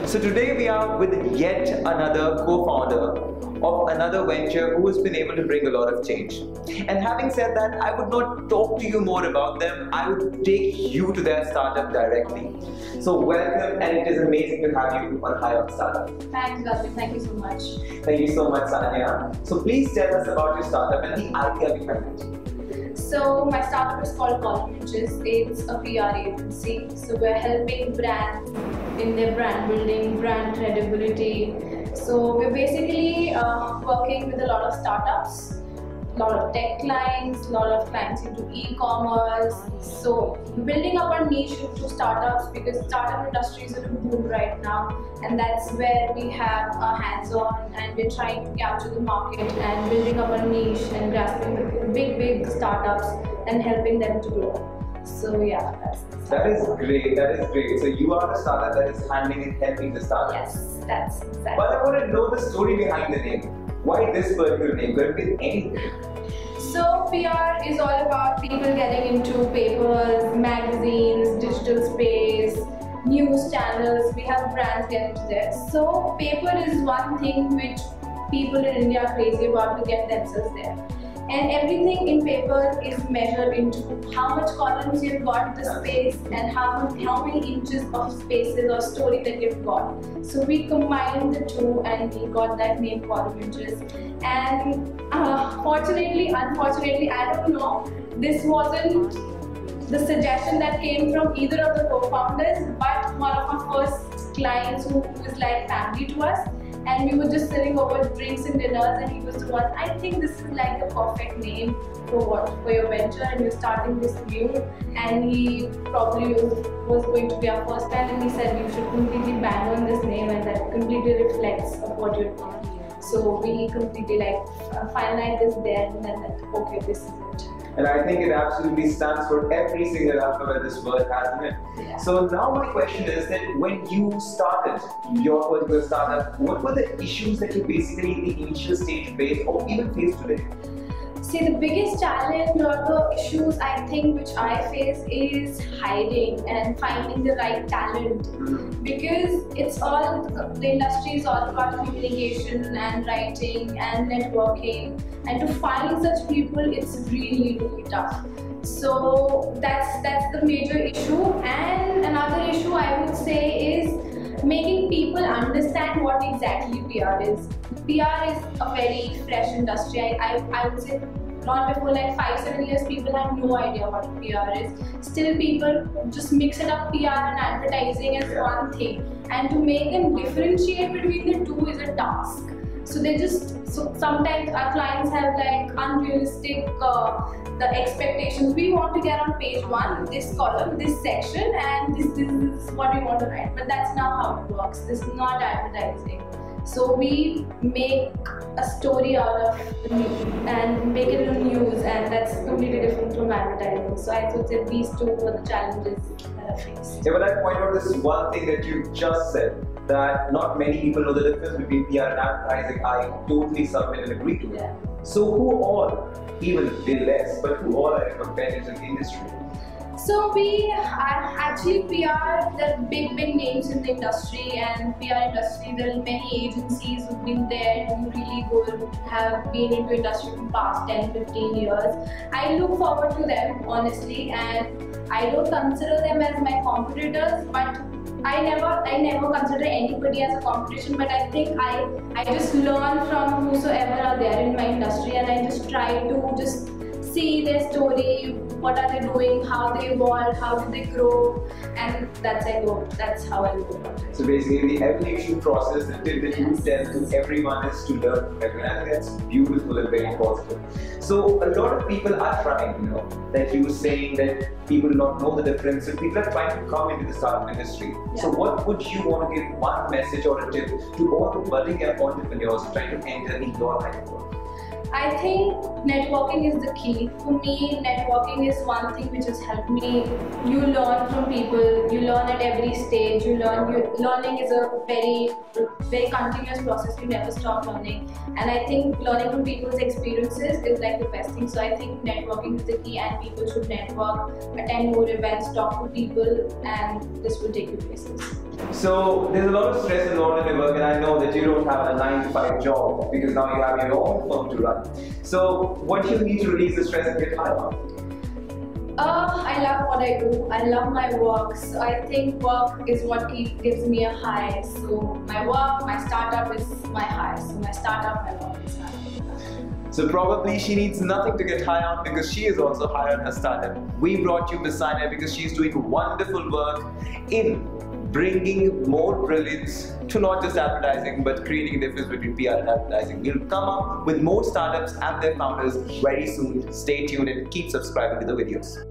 So today we are with yet another co-founder of another venture who has been able to bring a lot of change. And having said that, I would not talk to you more about them. I would take you to their startup directly. So welcome, and it is amazing to have you on High Up Startup. Thanks, Gautam. Thank you so much. Thank you so much, Sanya. So please tell us about your startup and the idea behind it. So my startup is called Colleges. It's a PR agency. So we're helping brands in their brand building, brand credibility. So we're basically working with a lot of startups, a lot of tech clients, a lot of clients into e-commerce. So building up our niche into startups, because startup industry is in a boom right now, and that's where we have our hands on, and we're trying to capture the market and building up our niche and grasping the big startups and helping them to grow. So yeah, that is great. That is great. So you are the startup that is handling and helping the startups. Yes, that's exactly. But I want to know the story behind the name. Why this particular name? Could it be anything? So PR is all about people getting into papers, magazines, digital space, news channels. We have brands get into there. So paper is one thing which people in India are crazy about to get themselves there. And everything in paper is measured into how much columns you've got, the space, and how many inches of spaces or story that you've got. So we combined the two and we got that name Colleges. And unfortunately, I don't know, this wasn't the suggestion that came from either of the co-founders, but one of our first clients who was like family to us. And we were just sitting over drinks and dinners, and he was the one, I think this is like the perfect name for your venture, and you're starting this new. And he probably was going to be our first time, and he said you should completely bang on this name, and that completely reflects of what you're doing. So we completely finalized this there, and then okay, this is it. And I think it absolutely stands for every single alphabet this word has in it. Yeah. So now my question is that when you started your particular startup, what were the issues that you basically in the initial stage faced or even face today? See, the biggest challenge or the issues I think which I face is hiding and finding the right talent. Because it's all, the industry is all about communication and writing and networking, and to find such people, it's really tough. So that's the major issue. And another issue I would say is making people understand what exactly PR is. PR is a very fresh industry. I would say not before like 5-7 years, people had no idea what PR is. Still people just mix it up, PR and advertising as one thing. And to make them differentiate between the two is a task. So sometimes our clients have like unrealistic the expectations. We want to get on page 1, this column, this section, and this is what we want to write. But that's not how it works. This is not advertising. So we make a story out of the news and make it in news, and that's completely different from advertising. So I would say these two were the challenges that I faced. Yeah, but I point out this one thing that you just said, that not many people know the difference between PR and advertising. I totally submit and agree to it. Yeah. So who all, even the less, but who all are your competitors in the industry? So we are actually PR, there are big names in the industry, and PR industry, there are many agencies who've been there who really good, have been into industry for the past 10-15 years. I look forward to them honestly, and I don't consider them as my competitors, but I never consider anybody as a competition, but I think I just learn from whosoever are there in my industry, and I just try to just see their story, what are they doing, how they evolve, how do they grow, and that's how I go about it. So basically the evolution process, the tip that you tell to everyone is to learn from everyone. I think that's beautiful and very positive. So a lot of people are trying, that you were saying that people do not know the difference, so people are trying to come into the startup industry. Yeah. So what would you want to give one message or a tip to all the budding entrepreneurs trying to enter in your line of work? I think networking is the key. For me, networking is one thing which has helped me. You learn from people, you learn at every stage, learning is a very continuous process, you never stop learning. And I think learning from people's experiences is like the best thing. So I think networking is the key, and people should network, attend more events, talk to people, and this will take you places. So there's a lot of stress involved in your work, and I know that you don't have a 9-to-5 job because now you have your own firm to run. So what do you need to release the stress and get high on? I love what I do. I love my work. So I think work is what gives me a high. So my work, my startup is my high. So my startup, my work is high. So probably she needs nothing to get high on because she is also high on her startup. We brought you Miss Sanya because she's doing wonderful work in bringing more brilliance to not just advertising but creating a difference between PR and advertising. We'll come up with more startups and their founders very soon. Stay tuned and keep subscribing to the videos.